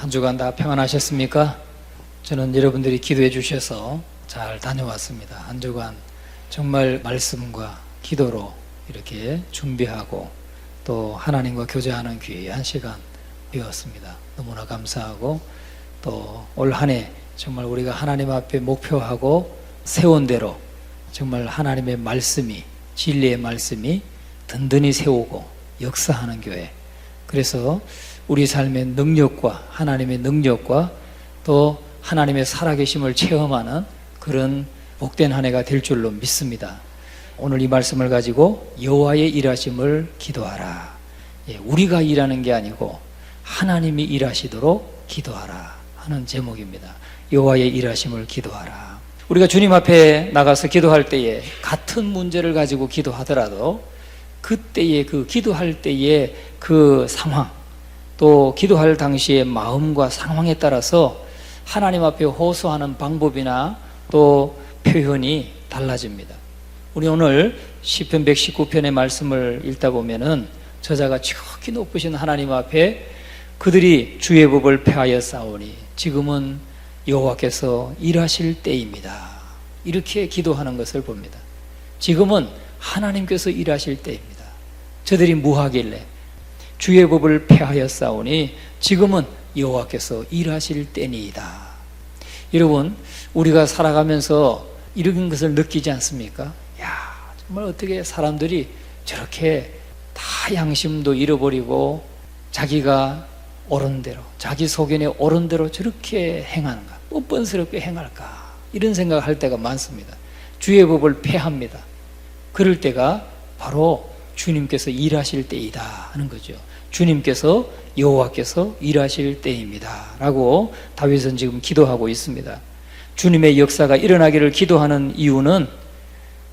한 주간 다 평안하셨습니까? 저는 여러분들이 기도해 주셔서 잘 다녀왔습니다. 한 주간 정말 말씀과 기도로 이렇게 준비하고 또 하나님과 교제하는 귀한 시간 되었습니다. 너무나 감사하고 또 올 한 해 정말 우리가 하나님 앞에 목표하고 세운 대로 정말 하나님의 말씀이, 진리의 말씀이 든든히 세우고 역사하는 교회, 그래서 우리 삶의 능력과 하나님의 능력과 또 하나님의 살아계심을 체험하는 그런 복된 한 해가 될 줄로 믿습니다. 오늘 이 말씀을 가지고 여호와의 일하심을 기도하라. 우리가 일하는 게 아니고 하나님이 일하시도록 기도하라 하는 제목입니다. 여호와의 일하심을 기도하라. 우리가 주님 앞에 나가서 기도할 때에 같은 문제를 가지고 기도하더라도 그때의 그 기도할 때의 그 상황, 또 기도할 당시의 마음과 상황에 따라서 하나님 앞에 호소하는 방법이나 또 표현이 달라집니다. 우리 오늘 시편 119편의 말씀을 읽다 보면은 저자가 지극히 높으신 하나님 앞에 그들이 주의 법을 폐하여 싸우니 지금은 여호와께서 일하실 때입니다. 이렇게 기도하는 것을 봅니다. 지금은 하나님께서 일하실 때입니다. 저들이 무하길래 주의 법을 폐하여 싸우니 지금은 여호와께서 일하실 때니이다. 여러분, 우리가 살아가면서 이런 것을 느끼지 않습니까? 정말 어떻게 사람들이 저렇게 다 양심도 잃어버리고 자기가 옳은 대로, 자기 소견에 옳은 대로 저렇게 행하는가, 뻔뻔스럽게 행할까, 이런 생각할 때가 많습니다. 주의 법을 폐합니다. 그럴 때가 바로 주님께서 일하실 때이다 하는 거죠. 주님께서, 여호와께서 일하실 때입니다 라고 다윗은 지금 기도하고 있습니다. 주님의 역사가 일어나기를 기도하는 이유는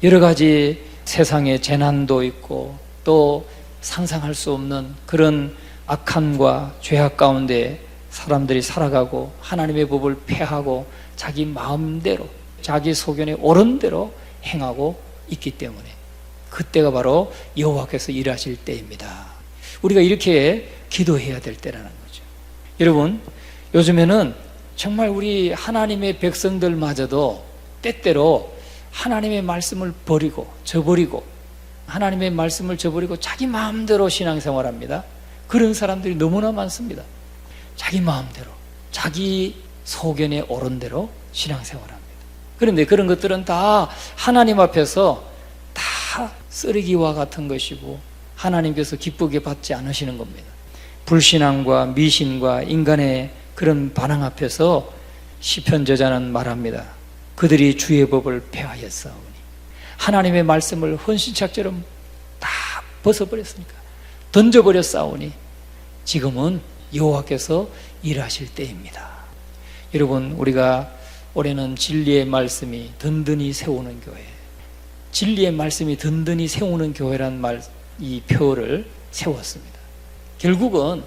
여러 가지 세상에 재난도 있고 또 상상할 수 없는 그런 악함과 죄악 가운데 사람들이 살아가고 하나님의 법을 폐하고 자기 마음대로, 자기 소견에 옳은 대로 행하고 있기 때문에 그때가 바로 여호와께서 일하실 때입니다. 우리가 이렇게 기도해야 될 때라는 거죠. 여러분, 요즘에는 정말 우리 하나님의 백성들마저도 때때로 하나님의 말씀을 버리고 저버리고 하나님의 말씀을 저버리고 자기 마음대로 신앙생활합니다. 그런 사람들이 너무나 많습니다. 자기 마음대로, 자기 소견에 옳은 대로 신앙생활합니다. 그런데 그런 것들은 다 하나님 앞에서 다 쓰레기와 같은 것이고 하나님께서 기쁘게 받지 않으시는 겁니다. 불신앙과 미신과 인간의 그런 반항 앞에서 시편 저자는 말합니다. 그들이 주의 법을 폐하여 싸우니, 하나님의 말씀을 헌신착처럼 다 벗어버렸으니까 던져버려 싸우니 지금은 여호와께서 일하실 때입니다. 여러분, 우리가 올해는 진리의 말씀이 든든히 세우는 교회, 진리의 말씀이 든든히 세우는 교회란 이 표를 세웠습니다. 결국은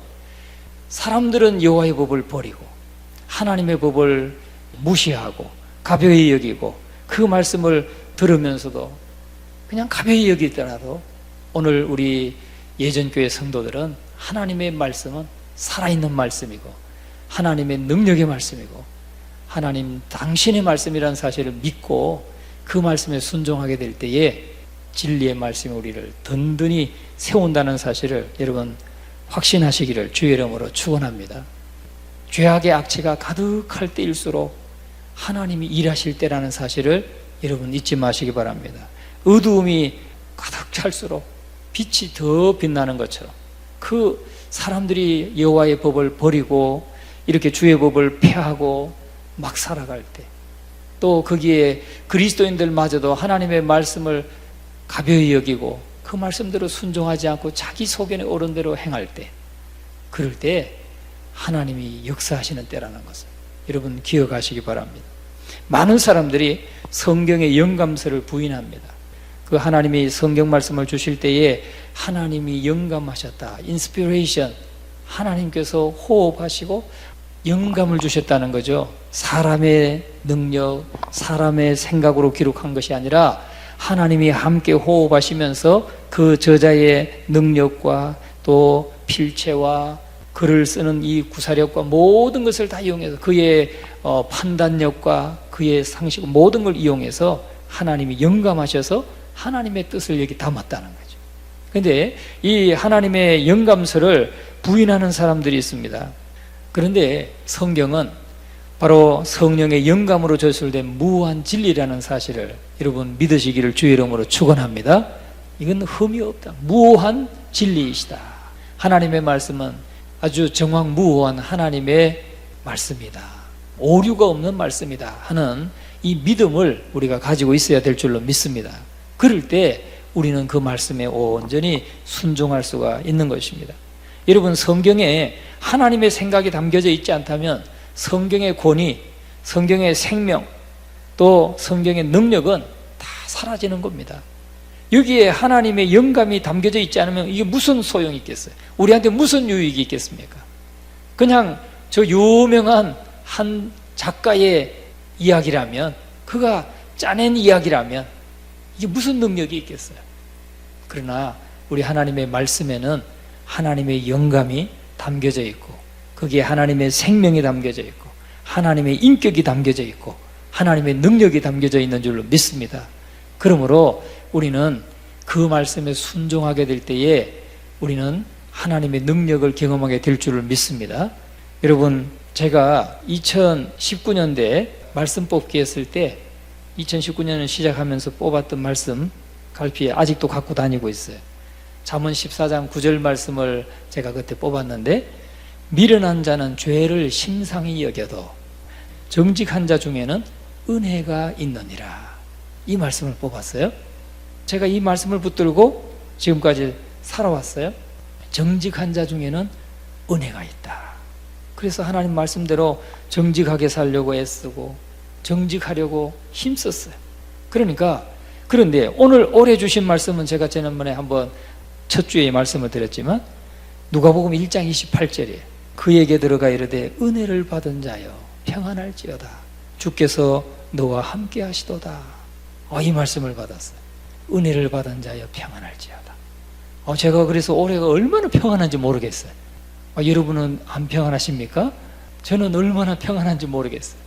사람들은 여호와의 법을 버리고 하나님의 법을 무시하고 가벼이 여기고 그 말씀을 들으면서도 그냥 가벼이 여기더라도 오늘 우리 예전교회 성도들은 하나님의 말씀은 살아있는 말씀이고 하나님의 능력의 말씀이고 하나님 당신의 말씀이라는 사실을 믿고 그 말씀에 순종하게 될 때에 진리의 말씀이 우리를 든든히 세운다는 사실을 여러분 확신하시기를 주의 이름으로 축원합니다. 죄악의 악취가 가득할 때일수록 하나님이 일하실 때라는 사실을 여러분 잊지 마시기 바랍니다. 어두움이 가득 찰수록 빛이 더 빛나는 것처럼 그 사람들이 여호와의 법을 버리고 이렇게 주의 법을 폐하고 막 살아갈 때, 또 거기에 그리스도인들마저도 하나님의 말씀을 가벼이 여기고 그 말씀대로 순종하지 않고 자기 소견에 옳은 대로 행할 때, 그럴 때 하나님이 역사하시는 때라는 것을 여러분 기억하시기 바랍니다. 많은 사람들이 성경의 영감서를 부인합니다. 그 하나님이 성경 말씀을 주실 때에 하나님이 영감하셨다, 인스피레이션, 하나님께서 호흡하시고 영감을 주셨다는 거죠. 사람의 능력, 사람의 생각으로 기록한 것이 아니라 하나님이 함께 호흡하시면서 그 저자의 능력과 또 필체와 글을 쓰는 이 구사력과 모든 것을 다 이용해서 그의 판단력과 그의 상식 모든 걸 이용해서 하나님이 영감하셔서 하나님의 뜻을 여기 담았다는 거죠. 그런데 이 하나님의 영감서를 부인하는 사람들이 있습니다. 그런데 성경은 바로 성령의 영감으로 저술된 무한 진리라는 사실을 여러분 믿으시기를 주의 이름으로 축원합니다. 이건 흠이 없다. 무한 진리이시다. 하나님의 말씀은 아주 정확무호한 하나님의 말씀이다. 오류가 없는 말씀이다 하는 이 믿음을 우리가 가지고 있어야 될 줄로 믿습니다. 그럴 때 우리는 그 말씀에 온전히 순종할 수가 있는 것입니다. 여러분, 성경에 하나님의 생각이 담겨져 있지 않다면 성경의 권위, 성경의 생명, 또 성경의 능력은 다 사라지는 겁니다. 여기에 하나님의 영감이 담겨져 있지 않으면 이게 무슨 소용이 있겠어요? 우리한테 무슨 유익이 있겠습니까? 그냥 저 유명한 한 작가의 이야기라면, 그가 짜낸 이야기라면 이게 무슨 능력이 있겠어요? 그러나 우리 하나님의 말씀에는 하나님의 영감이 담겨져 있고, 거기에 하나님의 생명이 담겨져 있고, 하나님의 인격이 담겨져 있고, 하나님의 능력이 담겨져 있는 줄로 믿습니다. 그러므로 우리는 그 말씀에 순종하게 될 때에 우리는 하나님의 능력을 경험하게 될 줄을 믿습니다. 여러분, 제가 2019년도에 말씀 뽑기 했을 때 2019년을 시작하면서 뽑았던 말씀 갈피에 아직도 갖고 다니고 있어요. 잠언 14장 9절 말씀을 제가 그때 뽑았는데, 미련한 자는 죄를 심상히 여겨도 정직한 자 중에는 은혜가 있느니라. 이 말씀을 뽑았어요. 제가 이 말씀을 붙들고 지금까지 살아왔어요. 정직한 자 중에는 은혜가 있다. 그래서 하나님 말씀대로 정직하게 살려고 애쓰고 정직하려고 힘썼어요. 그런데 오늘 올해 주신 말씀은 제가 지난번에 한번 첫 주에 말씀을 드렸지만 누가복음 1장 28절에 그에게 들어가 이르되 은혜를 받은 자여 평안할지어다 주께서 너와 함께 하시도다. 이 말씀을 받았어요. 은혜를 받은 자여 평안할지어다. 제가 그래서 올해가 얼마나 평안한지 모르겠어요. 여러분은 안 평안하십니까? 저는 얼마나 평안한지 모르겠어요.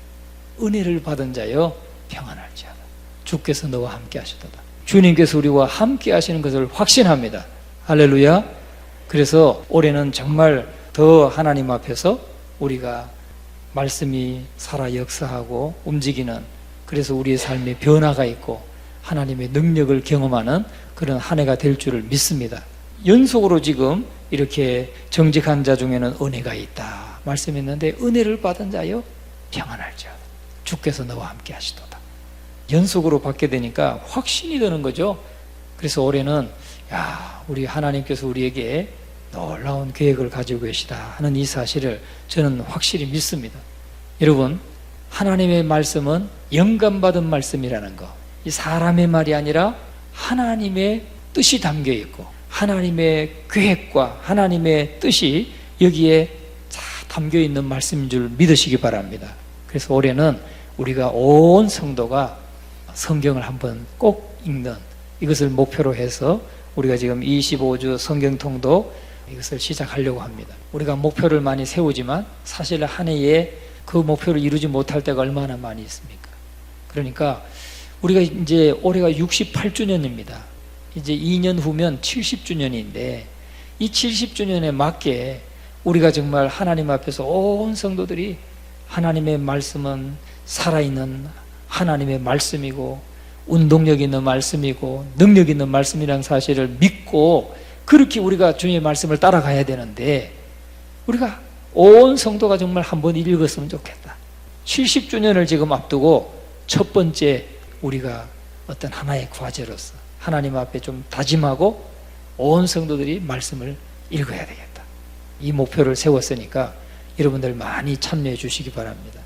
은혜를 받은 자여 평안할지어다 주께서 너와 함께 하시도다. 주님께서 우리와 함께 하시는 것을 확신합니다. 할렐루야. 그래서 올해는 정말 더 하나님 앞에서 우리가 말씀이 살아 역사하고 움직이는, 그래서 우리의 삶에 변화가 있고 하나님의 능력을 경험하는 그런 한 해가 될 줄을 믿습니다. 연속으로 지금 이렇게 정직한 자 중에는 은혜가 있다 말씀했는데, 은혜를 받은 자여 평안할지어다 주께서 너와 함께 하시도다. 연속으로 받게 되니까 확신이 드는 거죠. 그래서 올해는 우리 하나님께서 우리에게 놀라운 계획을 가지고 계시다 하는 이 사실을 저는 확실히 믿습니다. 여러분, 하나님의 말씀은 영감받은 말씀이라는 거, 이 사람의 말이 아니라 하나님의 뜻이 담겨 있고 하나님의 계획과 하나님의 뜻이 여기에 다 담겨 있는 말씀인 줄 믿으시기 바랍니다. 그래서 올해는 우리가 온 성도가 성경을 한번 꼭 읽는, 이것을 목표로 해서 우리가 지금 25주 성경통독 이것을 시작하려고 합니다. 우리가 목표를 많이 세우지만 사실 한 해에 그 목표를 이루지 못할 때가 얼마나 많이 있습니까? 그러니까 우리가 이제 올해가 68주년입니다. 이제 2년 후면 70주년인데 이 70주년에 맞게 우리가 정말 하나님 앞에서 온 성도들이 하나님의 말씀은 살아있는 하나님의 말씀이고 운동력 있는 말씀이고 능력 있는 말씀이라는 사실을 믿고 그렇게 우리가 주님의 말씀을 따라가야 되는데, 우리가 온 성도가 정말 한번 읽었으면 좋겠다. 70주년을 지금 앞두고 첫 번째 우리가 어떤 하나의 과제로서 하나님 앞에 좀 다짐하고 온 성도들이 말씀을 읽어야 되겠다. 이 목표를 세웠으니까 여러분들 많이 참여해 주시기 바랍니다.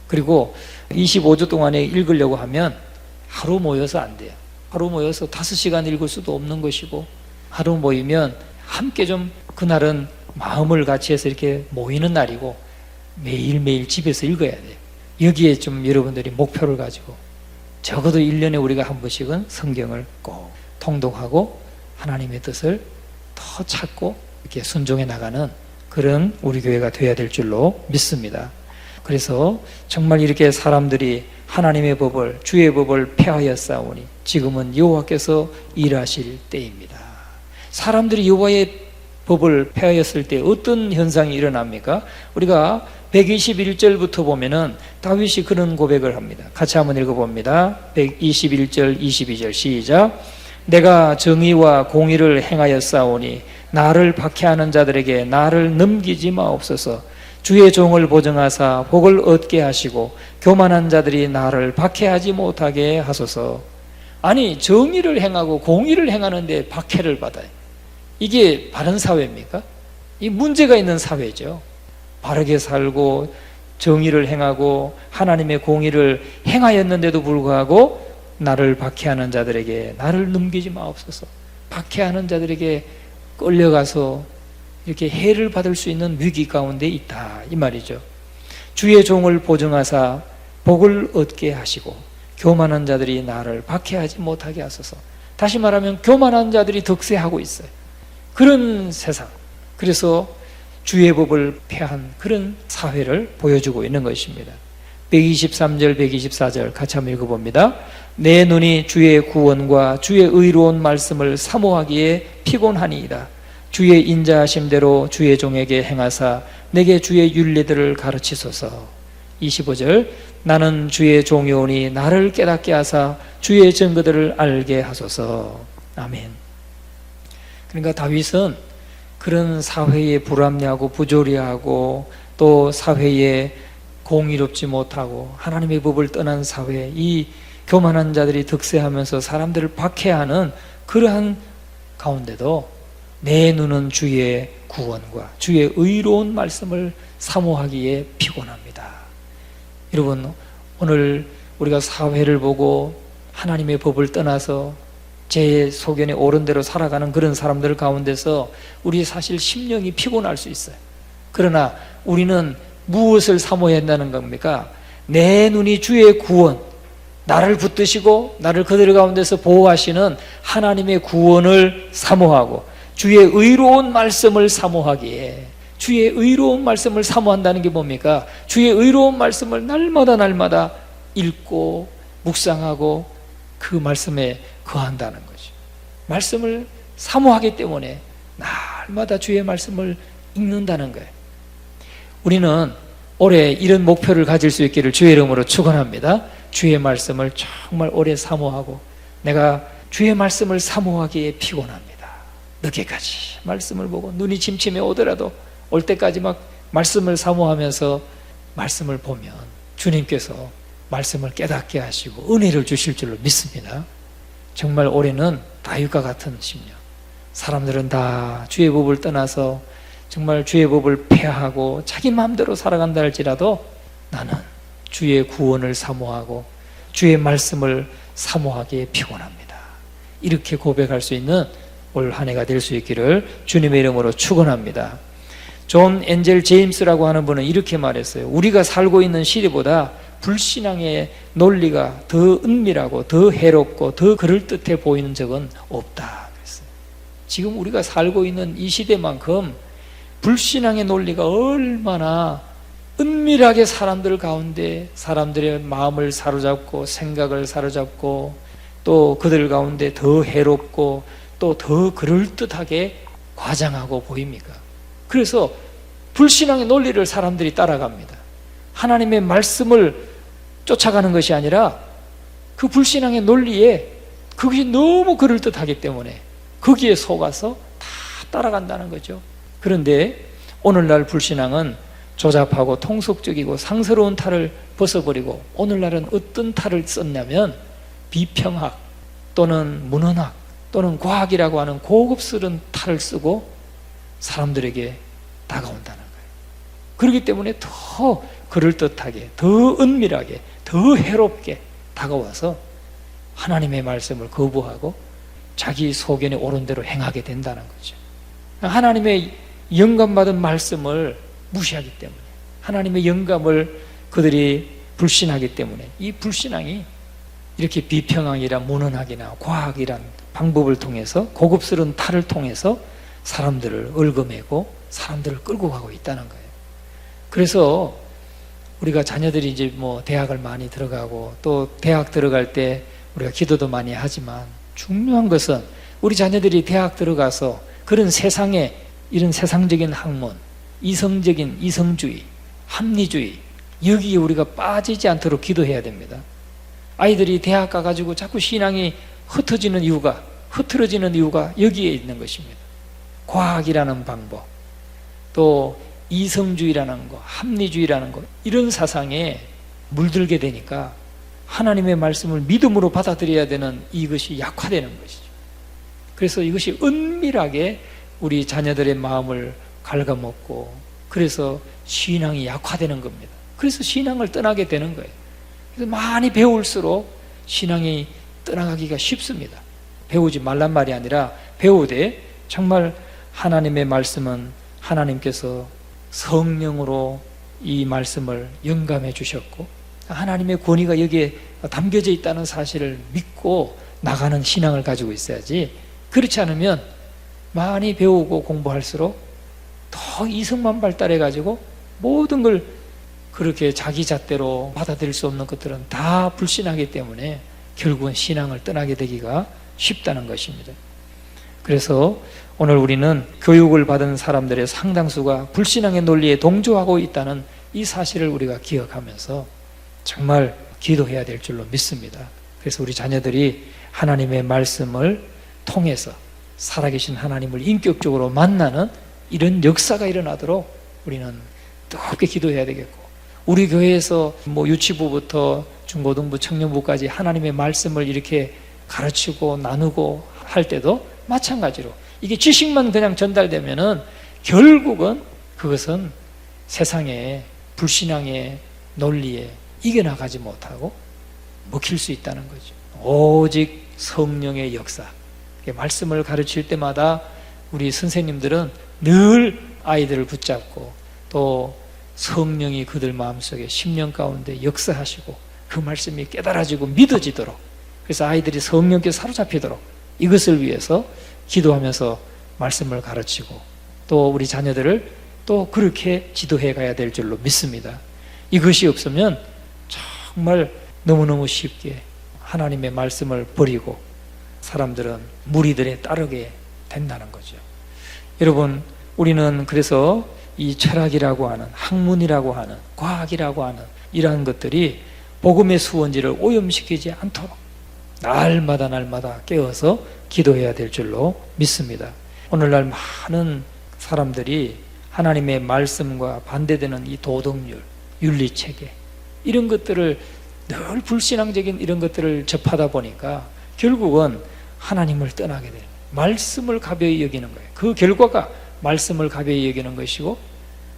그리고 25주 동안에 읽으려고 하면 하루 모여서 안 돼요. 하루 모여서 5시간 읽을 수도 없는 것이고, 하루 모이면 함께 좀 그날은 마음을 같이 해서 이렇게 모이는 날이고 매일매일 집에서 읽어야 돼요. 여기에 좀 여러분들이 목표를 가지고 적어도 1년에 우리가 한 번씩은 성경을 꼭 통독하고 하나님의 뜻을 더 찾고 이렇게 순종해 나가는 그런 우리 교회가 되어야 될 줄로 믿습니다. 그래서 정말 이렇게 사람들이 하나님의 법을, 주의 법을 폐하였사오니 지금은 여호와께서 일하실 때입니다. 사람들이 여호와의 법을 폐하였을 때 어떤 현상이 일어납니까? 우리가 121절부터 보면은 다윗이 그런 고백을 합니다. 같이 한번 읽어봅니다. 121절, 22절 시작. 내가 정의와 공의를 행하였사오니 나를 박해하는 자들에게 나를 넘기지 마옵소서. 주의 종을 보증하사 복을 얻게 하시고 교만한 자들이 나를 박해하지 못하게 하소서. 아니, 정의를 행하고 공의를 행하는데 박해를 받아요. 이게 바른 사회입니까? 이 문제가 있는 사회죠. 바르게 살고 정의를 행하고 하나님의 공의를 행하였는데도 불구하고 나를 박해하는 자들에게 나를 넘기지 마옵소서. 박해하는 자들에게 끌려가서 이렇게 해를 받을 수 있는 위기 가운데 있다, 이 말이죠. 주의 종을 보증하사 복을 얻게 하시고 교만한 자들이 나를 박해하지 못하게 하소서. 다시 말하면 교만한 자들이 득세하고 있어요. 그런 세상, 그래서 주의 법을 폐한 그런 사회를 보여주고 있는 것입니다. 123절, 124절 같이 한번 읽어봅니다. 내 눈이 주의 구원과 주의 의로운 말씀을 사모하기에 피곤하니이다. 주의 인자하심대로 주의 종에게 행하사 내게 주의 윤리들을 가르치소서. 25절 나는 주의 종이오니 나를 깨닫게 하사 주의 증거들을 알게 하소서. 아멘. 그러니까 다윗은 그런 사회에 불합리하고 부조리하고 또 사회에 공의롭지 못하고 하나님의 법을 떠난 사회, 이 교만한 자들이 득세하면서 사람들을 박해하는 그러한 가운데도 내 눈은 주의 구원과 주의 의로운 말씀을 사모하기에 피곤합니다. 여러분, 오늘 우리가 사회를 보고 하나님의 법을 떠나서 제 소견에 옳은 대로 살아가는 그런 사람들 가운데서 우리 사실 심령이 피곤할 수 있어요. 그러나 우리는 무엇을 사모해야 한다는 겁니까? 내 눈이 주의 구원, 나를 붙드시고 나를 그들 가운데서 보호하시는 하나님의 구원을 사모하고 주의 의로운 말씀을 사모하기에, 주의 의로운 말씀을 사모한다는 게 뭡니까? 주의 의로운 말씀을 날마다 읽고 묵상하고 그 말씀에 거한다는 거죠. 말씀을 사모하기 때문에 날마다 주의 말씀을 읽는다는 거예요. 우리는 올해 이런 목표를 가질 수 있기를 주의 이름으로 축원합니다. 주의 말씀을 정말 오래 사모하고, 내가 주의 말씀을 사모하기에 피곤합니다. 늦게까지 말씀을 보고 눈이 침침해 오더라도 올 때까지 막 말씀을 사모하면서 말씀을 보면 주님께서 말씀을 깨닫게 하시고 은혜를 주실 줄로 믿습니다. 정말 올해는 다윗과 같은 심령, 사람들은 다 주의 법을 떠나서 정말 주의 법을 폐하고 자기 마음대로 살아간다 할지라도 나는 주의 구원을 사모하고 주의 말씀을 사모하기에 피곤합니다. 이렇게 고백할 수 있는 올 한 해가 될 수 있기를 주님의 이름으로 축원합니다. 존 엔젤 제임스라고 하는 분은 이렇게 말했어요. 우리가 살고 있는 시대보다 불신앙의 논리가 더 은밀하고 더 해롭고 더 그럴듯해 보이는 적은 없다 그랬어요. 지금 우리가 살고 있는 이 시대만큼 불신앙의 논리가 얼마나 은밀하게 사람들 가운데 사람들의 마음을 사로잡고 생각을 사로잡고 또 그들 가운데 더 해롭고 또 더 그럴듯하게 과장하고 보입니까? 그래서 불신앙의 논리를 사람들이 따라갑니다. 하나님의 말씀을 쫓아가는 것이 아니라 그 불신앙의 논리에 그것이 너무 그럴듯하기 때문에 거기에 속아서 다 따라간다는 거죠. 그런데 오늘날 불신앙은 조잡하고 통속적이고 상스러운 탈을 벗어버리고 오늘날은 어떤 탈을 썼냐면 비평학 또는 문헌학 또는 과학이라고 하는 고급스러운 탈을 쓰고 사람들에게 다가온다는 거예요. 그렇기 때문에 더 그럴듯하게, 더 은밀하게, 더 해롭게 다가와서 하나님의 말씀을 거부하고 자기 소견에 옳은 대로 행하게 된다는 거죠. 하나님의 영감받은 말씀을 무시하기 때문에, 하나님의 영감을 그들이 불신하기 때문에 이 불신앙이 이렇게 비평학이나 문헌학이나 과학이란 방법을 통해서 고급스러운 탈을 통해서 사람들을 얽어매고 사람들을 끌고 가고 있다는 거예요. 그래서 우리가 자녀들이 이제 뭐 대학을 많이 들어가고 또 대학 들어갈 때 우리가 기도도 많이 하지만 중요한 것은 우리 자녀들이 대학 들어가서 그런 세상에 이런 세상적인 학문, 이성적인 이성주의, 합리주의 여기에 우리가 빠지지 않도록 기도해야 됩니다. 아이들이 대학 가가지고 자꾸 신앙이 흐트러지는 이유가 여기에 있는 것입니다. 과학이라는 방법, 또 이성주의라는 거, 합리주의라는 거 이런 사상에 물들게 되니까 하나님의 말씀을 믿음으로 받아들여야 되는 이것이 약화되는 것이죠. 그래서 이것이 은밀하게 우리 자녀들의 마음을 갉아먹고 그래서 신앙이 약화되는 겁니다. 그래서 신앙을 떠나게 되는 거예요. 그래서 많이 배울수록 신앙이 떠나가기가 쉽습니다. 배우지 말란 말이 아니라 배우되 정말 하나님의 말씀은 하나님께서 성령으로 이 말씀을 영감해 주셨고 하나님의 권위가 여기에 담겨져 있다는 사실을 믿고 나가는 신앙을 가지고 있어야지, 그렇지 않으면 많이 배우고 공부할수록 더 이성만 발달해 가지고 모든 걸 그렇게 자기 잣대로 받아들일 수 없는 것들은 다 불신하기 때문에 결국은 신앙을 떠나게 되기가 쉽다는 것입니다. 그래서 오늘 우리는 교육을 받은 사람들의 상당수가 불신앙의 논리에 동조하고 있다는 이 사실을 우리가 기억하면서 정말 기도해야 될 줄로 믿습니다. 그래서 우리 자녀들이 하나님의 말씀을 통해서 살아계신 하나님을 인격적으로 만나는 이런 역사가 일어나도록 우리는 뜨겁게 기도해야 되겠고, 우리 교회에서 뭐 유치부부터 중고등부, 청년부까지 하나님의 말씀을 이렇게 가르치고 나누고 할 때도 마찬가지로 이게 지식만 그냥 전달되면은 결국은 그것은 세상의 불신앙의 논리에 이겨나가지 못하고 먹힐 수 있다는 거죠. 오직 성령의 역사, 말씀을 가르칠 때마다 우리 선생님들은 늘 아이들을 붙잡고 또 성령이 그들 마음속에 10년 가운데 역사하시고 그 말씀이 깨달아지고 믿어지도록, 그래서 아이들이 성령께 사로잡히도록 이것을 위해서 기도하면서 말씀을 가르치고 또 우리 자녀들을 또 그렇게 지도해 가야 될 줄로 믿습니다. 이것이 없으면 정말 너무너무 쉽게 하나님의 말씀을 버리고 사람들은 무리들에 따르게 된다는 거죠. 여러분, 우리는 그래서 이 철학이라고 하는, 학문이라고 하는, 과학이라고 하는 이러한 것들이 복음의 수원지를 오염시키지 않도록 날마다 깨어서 기도해야 될 줄로 믿습니다. 오늘날 많은 사람들이 하나님의 말씀과 반대되는 이 도덕률, 윤리체계 이런 것들을 늘 불신앙적인 이런 것들을 접하다 보니까 결국은 하나님을 떠나게 돼요. 말씀을 가벼이 여기는 거예요. 그 결과가 말씀을 가벼이 여기는 것이고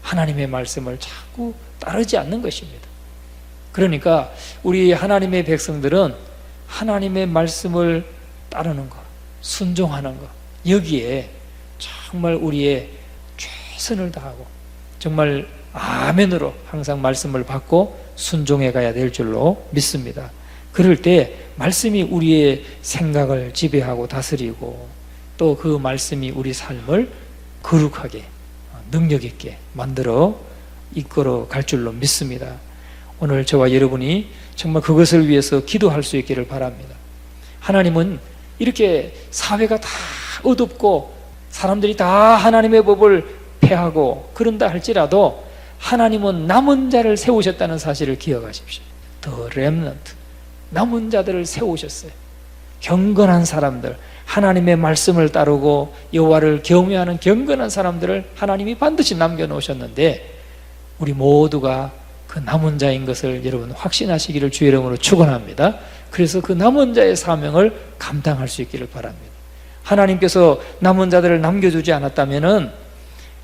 하나님의 말씀을 자꾸 따르지 않는 것입니다. 그러니까 우리 하나님의 백성들은 하나님의 말씀을 따르는 것, 순종하는 것, 여기에 정말 우리의 최선을 다하고 정말 아멘으로 항상 말씀을 받고 순종해 가야 될 줄로 믿습니다. 그럴 때 말씀이 우리의 생각을 지배하고 다스리고 또 그 말씀이 우리 삶을 거룩하게 능력 있게 만들어 이끌어 갈 줄로 믿습니다. 오늘 저와 여러분이 정말 그것을 위해서 기도할 수 있기를 바랍니다. 하나님은 이렇게 사회가 다 어둡고 사람들이 다 하나님의 법을 폐하고 그런다 할지라도 하나님은 남은 자를 세우셨다는 사실을 기억하십시오. The remnant, 남은 자들을 세우셨어요. 경건한 사람들, 하나님의 말씀을 따르고 여호와를 경외하는 경건한 사람들을 하나님이 반드시 남겨놓으셨는데 우리 모두가 그 남은 자인 것을 여러분 확신하시기를 주의 이름으로 축원합니다. 그래서 그 남은 자의 사명을 감당할 수 있기를 바랍니다. 하나님께서 남은 자들을 남겨두지 않았다면은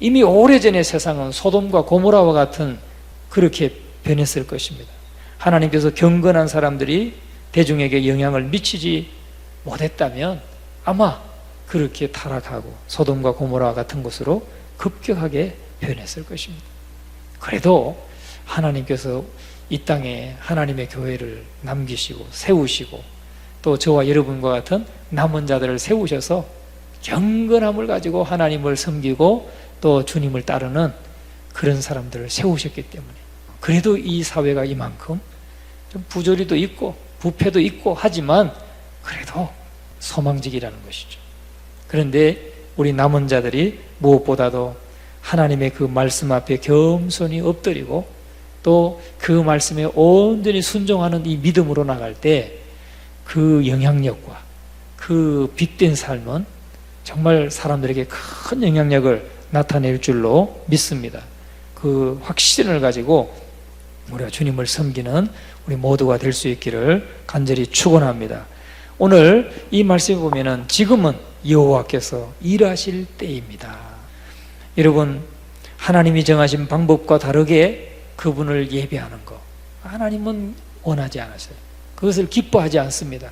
이미 오래전에 세상은 소돔과 고모라와 같은 그렇게 변했을 것입니다. 하나님께서 경건한 사람들이 대중에게 영향을 미치지 못했다면 아마 그렇게 타락하고 소돔과 고모라와 같은 곳으로 급격하게 변했을 것입니다. 그래도 하나님께서 이 땅에 하나님의 교회를 남기시고 세우시고 또 저와 여러분과 같은 남은 자들을 세우셔서 경건함을 가지고 하나님을 섬기고 또 주님을 따르는 그런 사람들을 세우셨기 때문에, 그래도 이 사회가 이만큼 좀 부조리도 있고 부패도 있고 하지만 그래도 소망직이라는 것이죠. 그런데 우리 남은 자들이 무엇보다도 하나님의 그 말씀 앞에 겸손히 엎드리고 또 그 말씀에 온전히 순종하는 이 믿음으로 나갈 때 그 영향력과 그 빛된 삶은 정말 사람들에게 큰 영향력을 나타낼 줄로 믿습니다. 그 확신을 가지고 우리가 주님을 섬기는 우리 모두가 될 수 있기를 간절히 축원합니다. 오늘 이 말씀에 보면은 지금은 여호와께서 일하실 때입니다. 여러분, 하나님이 정하신 방법과 다르게 그분을 예배하는 것, 하나님은 원하지 않으세요. 그것을 기뻐하지 않습니다.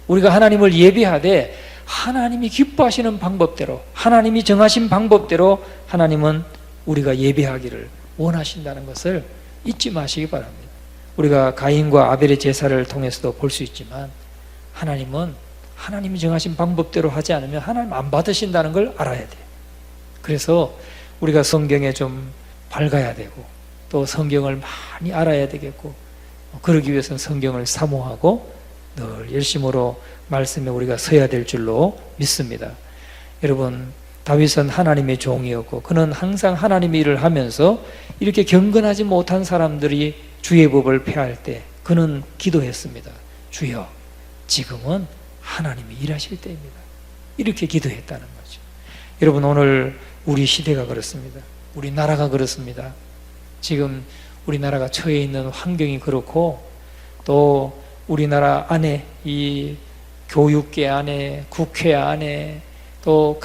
우리가 하나님을 예배하되 하나님이 기뻐하시는 방법대로, 하나님이 정하신 방법대로 하나님은 우리가 예배하기를 원하신다는 것을 잊지 마시기 바랍니다. 우리가 가인과 아벨의 제사를 통해서도 볼 수 있지만 하나님은 하나님이 정하신 방법대로 하지 않으면 하나님 안 받으신다는 걸 알아야 돼요. 그래서 우리가 성경에 좀 밝아야 되고 또 성경을 많이 알아야 되겠고, 그러기 위해서는 성경을 사모하고 늘 열심으로 말씀에 우리가 서야 될 줄로 믿습니다. 여러분, 다윗은 하나님의 종이었고 그는 항상 하나님의 일을 하면서 이렇게 경건하지 못한 사람들이 주의 법을 폐할 때 그는 기도했습니다. 주여, 지금은 하나님이 일하실 때입니다. 이렇게 기도했다는 거죠. 여러분, 오늘 우리 시대가 그렇습니다. 우리 나라가 그렇습니다. 지금 우리나라가 처해 있는 환경이 그렇고 또 우리나라 안에 이 교육계 안에 국회 안에 또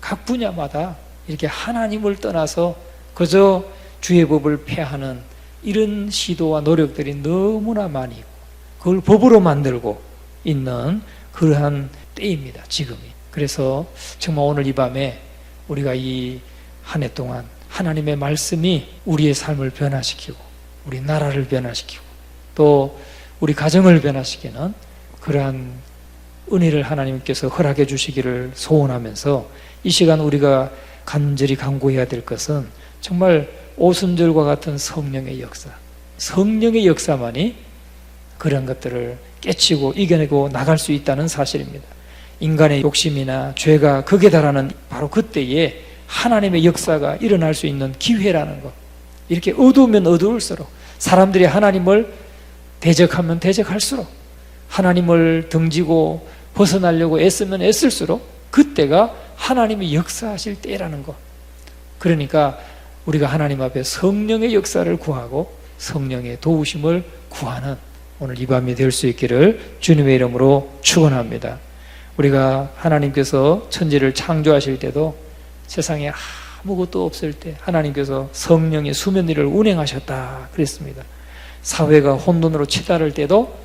각 분야마다 이렇게 하나님을 떠나서 그저 주의 법을 폐하는 이런 시도와 노력들이 너무나 많이 있고 그걸 법으로 만들고 있는 그러한 때입니다. 지금이. 그래서 정말 오늘 이 밤에 우리가 이 한 해 동안 하나님의 말씀이 우리의 삶을 변화시키고 우리 나라를 변화시키고 또 우리 가정을 변화시키는 그러한 은혜를 하나님께서 허락해 주시기를 소원하면서 이 시간 우리가 간절히 간구해야 될 것은 정말 오순절과 같은 성령의 역사, 성령의 역사만이 그런 것들을 깨치고 이겨내고 나갈 수 있다는 사실입니다. 인간의 욕심이나 죄가 극에 달하는 바로 그때에 하나님의 역사가 일어날 수 있는 기회라는 것, 이렇게 어두우면 어두울수록 사람들이 하나님을 대적하면 대적할수록 하나님을 등지고 벗어나려고 애쓰면 애쓸수록 그때가 하나님이 역사하실 때라는 것. 그러니까 우리가 하나님 앞에 성령의 역사를 구하고 성령의 도우심을 구하는 오늘 이 밤이 될 수 있기를 주님의 이름으로 축원합니다. 우리가 하나님께서 천지를 창조하실 때도 세상에 아무것도 없을 때 하나님께서 성령의 수면 위를 운행하셨다 그랬습니다. 사회가 혼돈으로 치달을 때도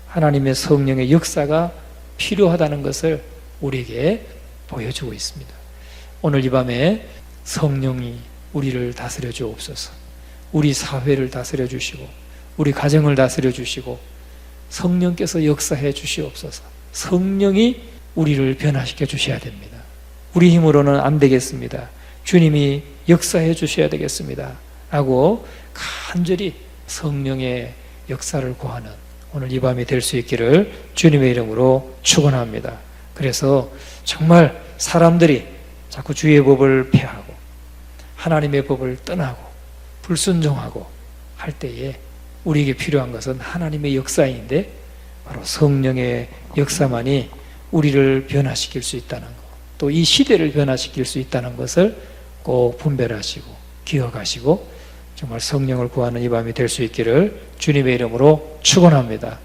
하나님의 성령의 역사가 필요하다는 것을 우리에게 보여주고 있습니다. 오늘 이 밤에 성령이 우리를 다스려 주옵소서. 우리 사회를 다스려 주시고 우리 가정을 다스려 주시고 성령께서 역사해 주시옵소서. 성령이 우리를 변화시켜 주셔야 됩니다. 우리 힘으로는 안 되겠습니다. 주님이 역사해 주셔야 되겠습니다. 라고 간절히 성령의 역사를 구하는 오늘 이 밤이 될 수 있기를 주님의 이름으로 축원합니다. 그래서 정말 사람들이 자꾸 주의 법을 폐하고 하나님의 법을 떠나고 불순종하고 할 때에 우리에게 필요한 것은 하나님의 역사인데 바로 성령의 역사만이 우리를 변화시킬 수 있다는 것, 또 이 시대를 변화시킬 수 있다는 것을 꼭 분별하시고 기억하시고 정말 성령을 구하는 이 밤이 될 수 있기를 주님의 이름으로 축원합니다.